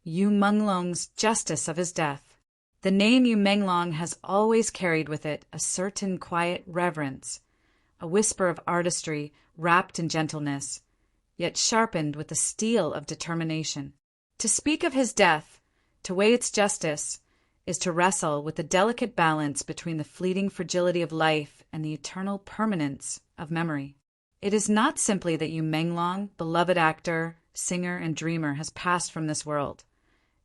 Yu Menglong's justice of his death. The name Yu Menglong has always carried with it a certain quiet reverence, a whisper of artistry wrapped in gentleness, yet sharpened with the steel of determination. To speak of his death, to weigh its justice, is to wrestle with the delicate balance between the fleeting fragility of life and the eternal permanence of memory. It is not simply that Yu Menglong, beloved actor, singer, and dreamer, has passed from this world.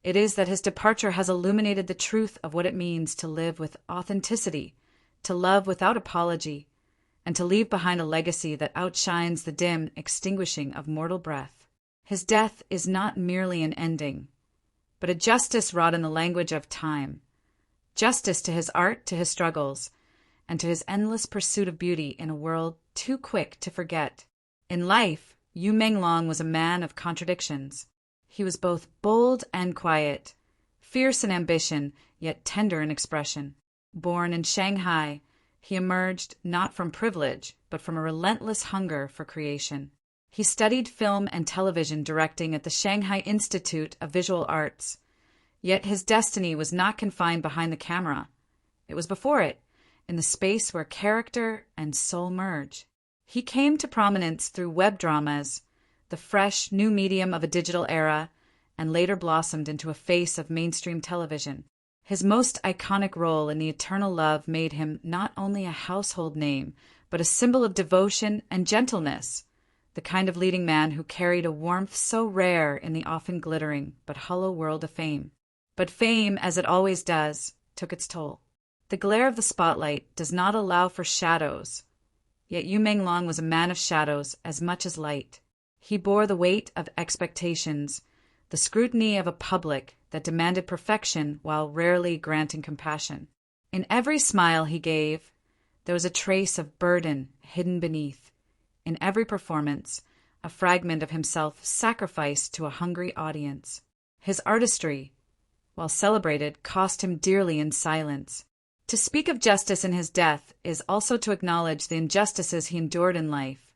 It is that his departure has illuminated the truth of what it means to live with authenticity, to love without apology, and to leave behind a legacy that outshines the dim extinguishing of mortal breath. His death is not merely an ending, but a justice wrought in the language of time, justice to his art, to his struggles, and to his endless pursuit of beauty in a world too quick to forget. In life, Yu Menglong was a man of contradictions. He was both bold and quiet, fierce in ambition, yet tender in expression. Born in Shanghai, he emerged not from privilege, but from a relentless hunger for creation. He studied film and television directing at the Shanghai Institute of Visual Arts. Yet his destiny was not confined behind the camera. It was before it, in the space where character and soul merge. He came to prominence through web dramas, the fresh new medium of a digital era, and later blossomed into a face of mainstream television. His most iconic role in The Eternal Love made him not only a household name, but a symbol of devotion and gentleness, the kind of leading man who carried a warmth so rare in the often glittering but hollow world of fame. But fame, as it always does, took its toll. The glare of the spotlight does not allow for shadows, yet Yu Menglong was a man of shadows as much as light. He bore the weight of expectations, the scrutiny of a public that demanded perfection while rarely granting compassion. In every smile he gave, there was a trace of burden hidden beneath. In every performance, a fragment of himself sacrificed to a hungry audience. His artistry, while celebrated, cost him dearly in silence. To speak of justice in his death is also to acknowledge the injustices he endured in life,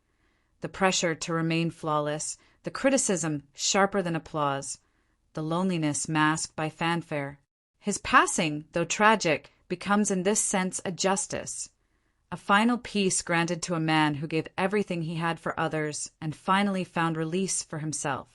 the pressure to remain flawless, the criticism sharper than applause, the loneliness masked by fanfare. His passing, though tragic, becomes in this sense a justice, a final peace granted to a man who gave everything he had for others and finally found release for himself.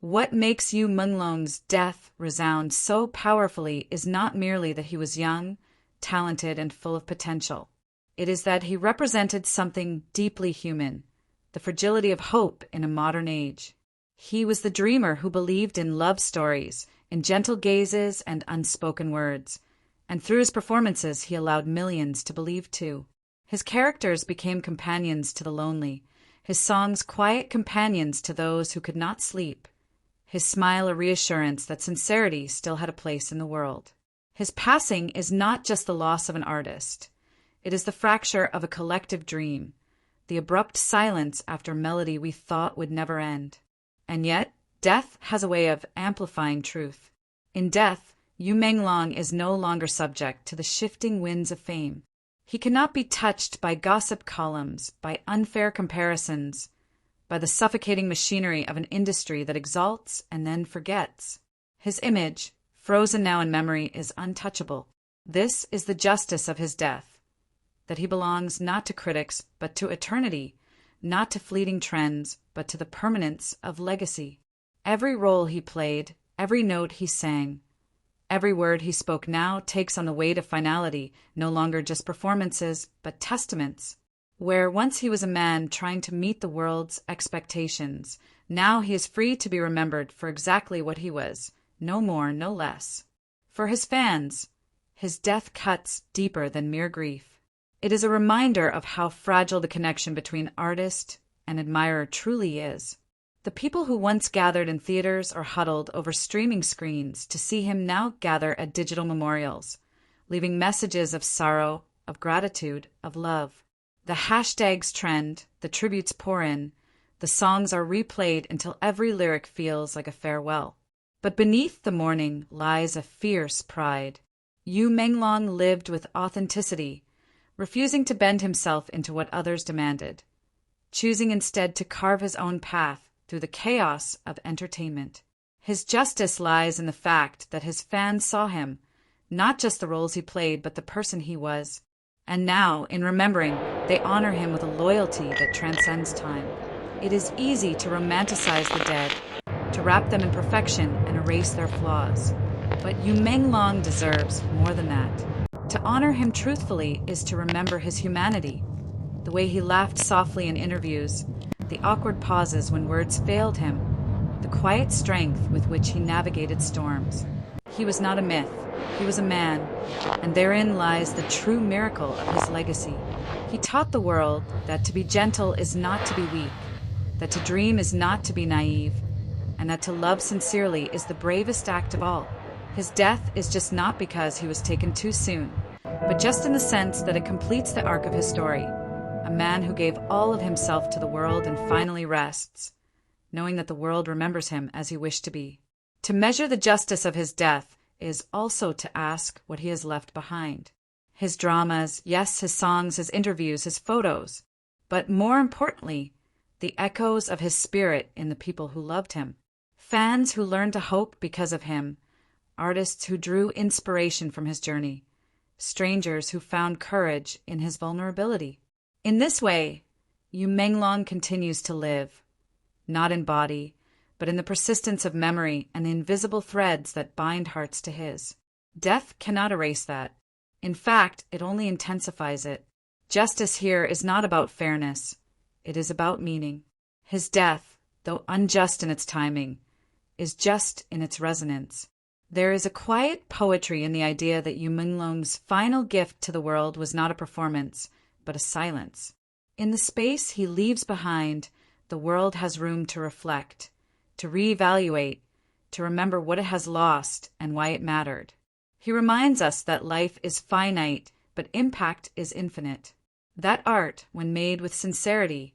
What makes Yu Menglong's death resound so powerfully is not merely that he was young, talented, and full of potential. It is that he represented something deeply human, the fragility of hope in a modern age. He was the dreamer who believed in love stories, in gentle gazes and unspoken words, and through his performances he allowed millions to believe too. His characters became companions to the lonely, his songs quiet companions to those who could not sleep, his smile a reassurance that sincerity still had a place in the world. His passing is not just the loss of an artist. It is the fracture of a collective dream, the abrupt silence after melody we thought would never end. And yet, death has a way of amplifying truth. In death, Yu Menglong is no longer subject to the shifting winds of fame. He cannot be touched by gossip columns, by unfair comparisons, by the suffocating machinery of an industry that exalts and then forgets. His image, frozen now in memory, is untouchable. This is the justice of his death, that he belongs not to critics but to eternity, not to fleeting trends but to the permanence of legacy. Every role he played, every note he sang, every word he spoke now takes on the weight of finality, no longer just performances but testaments. Where once he was a man trying to meet the world's expectations, now he is free to be remembered for exactly what he was, no more, no less. For his fans, his death cuts deeper than mere grief. It is a reminder of how fragile the connection between artist and admirer truly is. The people who once gathered in theaters or huddled over streaming screens to see him now gather at digital memorials, leaving messages of sorrow, of gratitude, of love. The hashtags trend, the tributes pour in, the songs are replayed until every lyric feels like a farewell. But beneath the mourning lies a fierce pride. Yu Menglong lived with authenticity, refusing to bend himself into what others demanded, choosing instead to carve his own path through the chaos of entertainment. His justice lies in the fact that his fans saw him, not just the roles he played, but the person he was. And now, in remembering, they honor him with a loyalty that transcends time. It is easy to romanticize the dead, to wrap them in perfection and erase their flaws. But Yu Menglong deserves more than that. To honor him truthfully is to remember his humanity, the way he laughed softly in interviews, the awkward pauses when words failed him, the quiet strength with which he navigated storms. He was not a myth, he was a man, and therein lies the true miracle of his legacy. He taught the world that to be gentle is not to be weak, that to dream is not to be naive, and that to love sincerely is the bravest act of all. His death is just not because he was taken too soon, but just in the sense that it completes the arc of his story. A man who gave all of himself to the world and finally rests, knowing that the world remembers him as he wished to be. To measure the justice of his death is also to ask what he has left behind. His dramas, yes, his songs, his interviews, his photos, but more importantly, the echoes of his spirit in the people who loved him. Fans who learned to hope because of him, artists who drew inspiration from his journey, strangers who found courage in his vulnerability. In this way, Yu Menglong continues to live, not in body, but in the persistence of memory and the invisible threads that bind hearts to his. Death cannot erase that. In fact, it only intensifies it. Justice here is not about fairness. It is about meaning. His death, though unjust in its timing, is just in its resonance. There is a quiet poetry in the idea that Yu Menglong's final gift to the world was not a performance, but a silence. In the space he leaves behind, the world has room to reflect, to reevaluate, to remember what it has lost and why it mattered. He reminds us that life is finite, but impact is infinite. That art, when made with sincerity,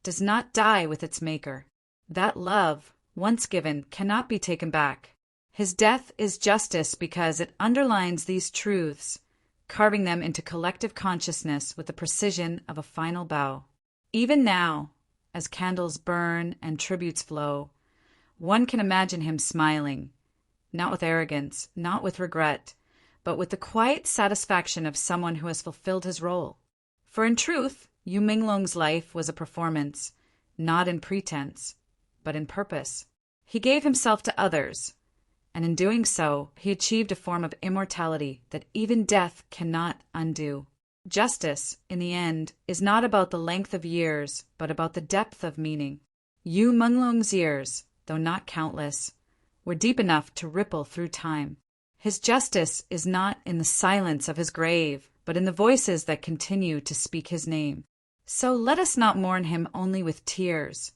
does not die with its maker. That love, once given, cannot be taken back. His death is justice because it underlines these truths, carving them into collective consciousness with the precision of a final bow. Even now, as candles burn and tributes flow, one can imagine him smiling, not with arrogance, not with regret, but with the quiet satisfaction of someone who has fulfilled his role. For in truth, Yu Menglong's life was a performance, not in pretense, but in purpose. He gave himself to others, and in doing so, he achieved a form of immortality that even death cannot undo. Justice, in the end, is not about the length of years, but about the depth of meaning. Yu Menglong's years, though not countless, were deep enough to ripple through time. His justice is not in the silence of his grave, but in the voices that continue to speak his name. So let us not mourn him only with tears,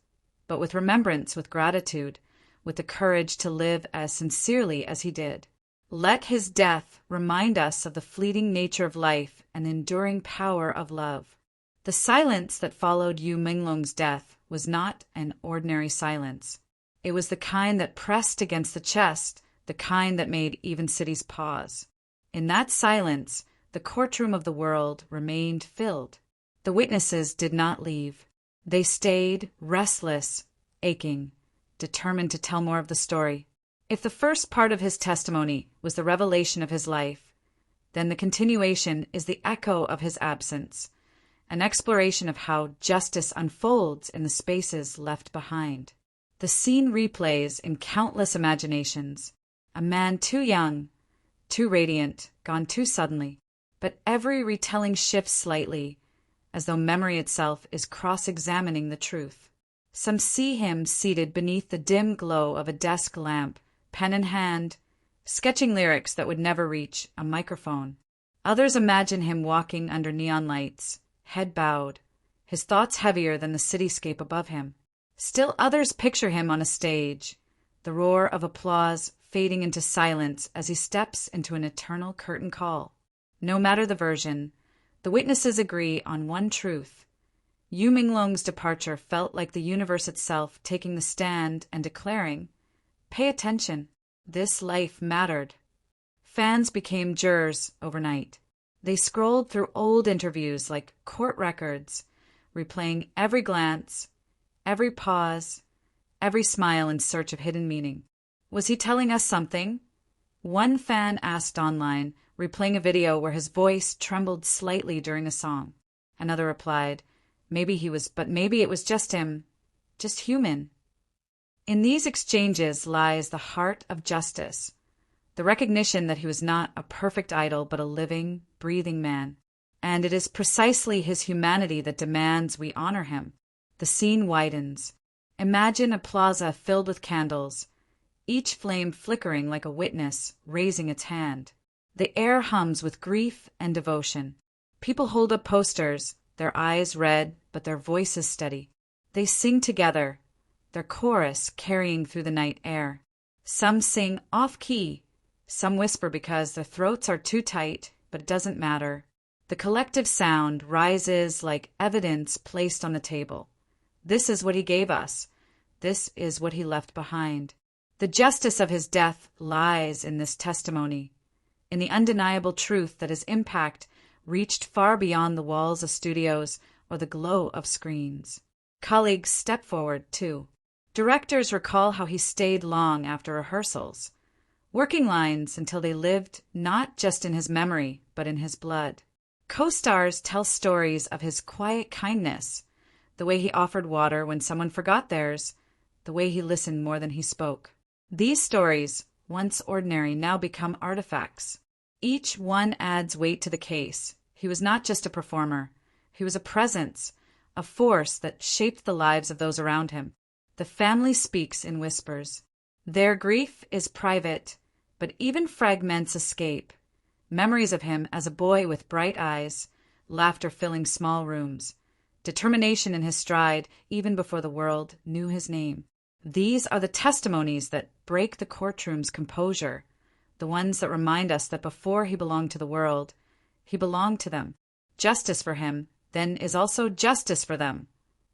but with remembrance, with gratitude, with the courage to live as sincerely as he did. Let his death remind us of the fleeting nature of life and the enduring power of love. The silence that followed Yu Menglong's death was not an ordinary silence. It was the kind that pressed against the chest, the kind that made even cities pause. In that silence, the courtroom of the world remained filled. The witnesses did not leave. They stayed, restless, aching, determined to tell more of the story. If the first part of his testimony was the revelation of his life, then the continuation is the echo of his absence, an exploration of how justice unfolds in the spaces left behind. The scene replays in countless imaginations. A man too young, too radiant, gone too suddenly. But every retelling shifts slightly, as though memory itself is cross-examining the truth. Some see him seated beneath the dim glow of a desk lamp, pen in hand, sketching lyrics that would never reach a microphone. Others imagine him walking under neon lights, head bowed, his thoughts heavier than the cityscape above him. Still others picture him on a stage, the roar of applause fading into silence as he steps into an eternal curtain call. No matter the version, the witnesses agree on one truth. Yu Menglong's departure felt like the universe itself taking the stand and declaring, "Pay attention, this life mattered." Fans became jurors overnight. They scrolled through old interviews like court records, replaying every glance, every pause, every smile in search of hidden meaning. Was he telling us something? One fan asked online, replaying a video where his voice trembled slightly during a song. Another replied, maybe it was just him, just human. In these exchanges lies the heart of justice, the recognition that he was not a perfect idol but a living, breathing man. And it is precisely his humanity that demands we honor him. The scene widens. Imagine a plaza filled with candles, each flame flickering like a witness raising its hand. The air hums with grief and devotion. People hold up posters, their eyes red, but their voices steady. They sing together, their chorus carrying through the night air. Some sing off-key, some whisper because their throats are too tight, but it doesn't matter. The collective sound rises like evidence placed on a table. This is what he gave us. This is what he left behind. The justice of his death lies in this testimony, in the undeniable truth that his impact reached far beyond the walls of studios or the glow of screens. Colleagues step forward, too. Directors recall how he stayed long after rehearsals, working lines until they lived not just in his memory, but in his blood. Co-stars tell stories of his quiet kindness, the way he offered water when someone forgot theirs, the way he listened more than he spoke. These stories, once ordinary, now become artifacts. Each one adds weight to the case. He was not just a performer. He was a presence, a force that shaped the lives of those around him. The family speaks in whispers. Their grief is private, but even fragments escape. Memories of him as a boy with bright eyes, laughter filling small rooms, determination in his stride even before the world knew his name. These are the testimonies that break the courtroom's composure, the ones that remind us that before he belonged to the world, he belonged to them. Justice for him, then, is also justice for them,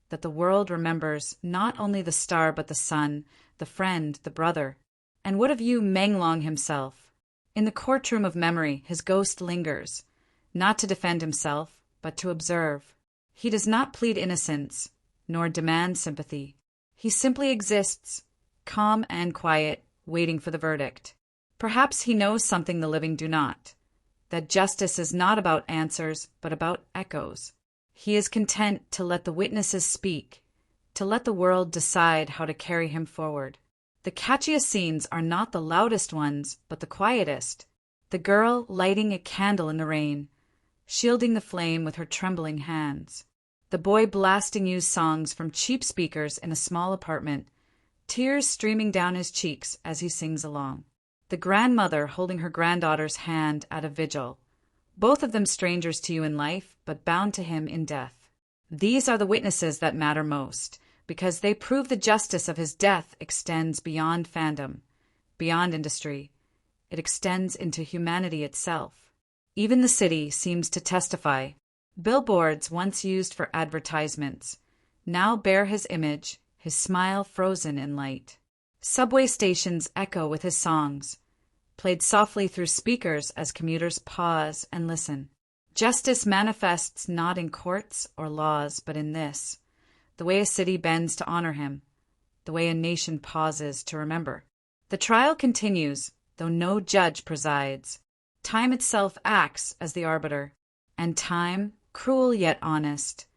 that the world remembers not only the star but the son, the friend, the brother. And what of you, Menglong himself? In the courtroom of memory, his ghost lingers, not to defend himself, but to observe. He does not plead innocence, nor demand sympathy. He simply exists, calm and quiet, waiting for the verdict. Perhaps he knows something the living do not, that justice is not about answers, but about echoes. He is content to let the witnesses speak, to let the world decide how to carry him forward. The catchiest scenes are not the loudest ones, but the quietest. The girl lighting a candle in the rain, shielding the flame with her trembling hands. The boy blasting used songs from cheap speakers in a small apartment, tears streaming down his cheeks as he sings along. The grandmother holding her granddaughter's hand at a vigil, both of them strangers to you in life, but bound to him in death. These are the witnesses that matter most, because they prove the justice of his death extends beyond fandom, beyond industry. It extends into humanity itself. Even the city seems to testify. Billboards once used for advertisements now bear his image, his smile frozen in light. Subway stations echo with his songs, played softly through speakers as commuters pause and listen. Justice manifests not in courts or laws, but in this, the way a city bends to honor him, the way a nation pauses to remember. The trial continues, though no judge presides. Time itself acts as the arbiter, and time, cruel yet honest,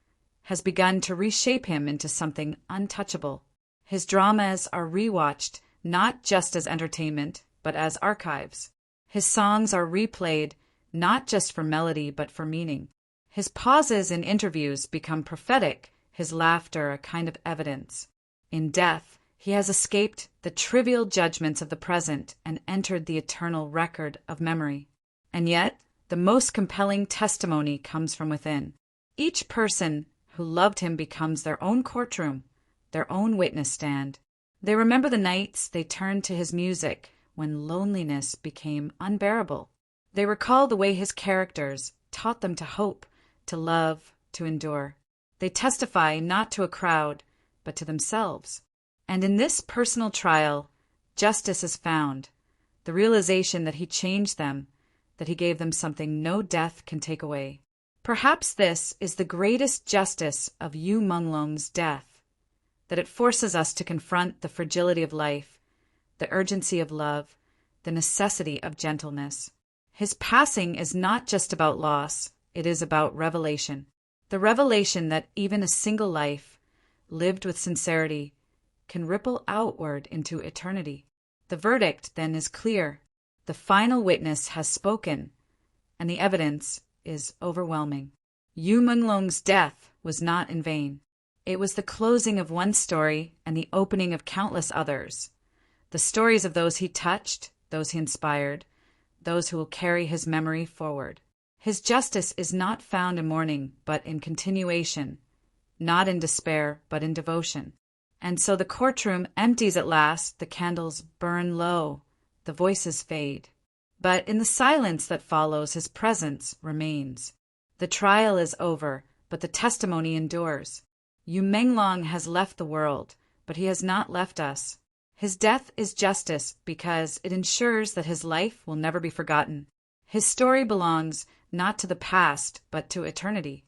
has begun to reshape him into something untouchable. His dramas are rewatched not just as entertainment, but as archives. His songs are replayed not just for melody, but for meaning. His pauses in interviews become prophetic, his laughter a kind of evidence. In death, he has escaped the trivial judgments of the present and entered the eternal record of memory. And yet, the most compelling testimony comes from within. Each person who loved him becomes their own courtroom, their own witness stand. They remember the nights they turned to his music when loneliness became unbearable. They recall the way his characters taught them to hope, to love, to endure. They testify not to a crowd, but to themselves. And in this personal trial, justice is found, the realization that he changed them, that he gave them something no death can take away. Perhaps this is the greatest justice of MENGLONG'S death, that it forces us to confront the fragility of life, the urgency of love, the necessity of gentleness. His passing is not just about loss, it is about revelation. The revelation that even a single life, lived with sincerity, can ripple outward into eternity. The verdict, then, is clear. The final witness has spoken, and the evidence is overwhelming. Yu Menglong's death was not in vain. It was the closing of one story and the opening of countless others. The stories of those he touched, those he inspired, those who will carry his memory forward. His justice is not found in mourning, but in continuation, not in despair, but in devotion. And so the courtroom empties at last, the candles burn low, the voices fade. But in the silence that follows, his presence remains. The trial is over, but the testimony endures. Yu Menglong has left the world, but he has not left us. His death is justice because it ensures that his life will never be forgotten. His story belongs not to the past, but to eternity.